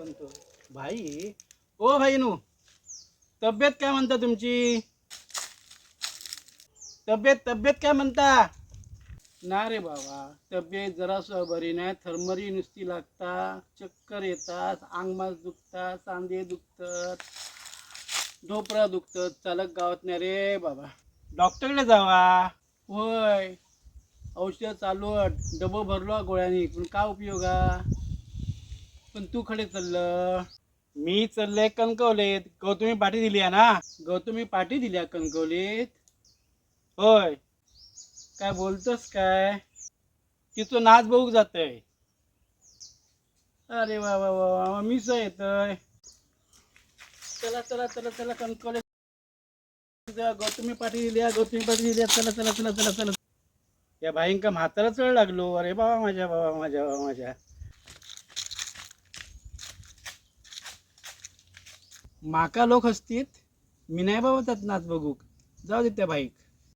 पण तो भाई ओ भाई नू तब्येत काय म्हणता तुमची? तब्येत तब्येत काय म्हणता? ना रे बाबा, तब्येत जरासं बरी नाही. थरमरी नुसती लागता, चक्कर येतात, अंगमास दुखतात, सांधे दुखतात, ढोपरा दुखतात. चालक गावात नाही रे बाबा. डॉक्टरकडे जावा. होय, औषध चालू डबं भरलो गोळ्यानी, पण काय उपयोगा? पण तू खडे चाललं. मी चाललंय कणकवलीत. गौतमी पाठी दिली आहे ना. गौतमी पाठी दिल्या कणकवलीत. होय. काय बोलतोस काय? तिचं नाच बघू जातंय. अरे वा वा वा वा मीच येतोय. चला चला चला चला कणकवली गौतमी पाठी दिल्या, गौतमी पाठी दिल्या. चला चला चला चला चला. या भाईंका म्हातारा चढ लागलो. अरे बाबा माझ्या, बाबा माझ्या, बाबा माझ्या. माका लोक हसतीत, मी नाही बाबा त्यात नाच बघू. जाऊ दे त्या भाईक.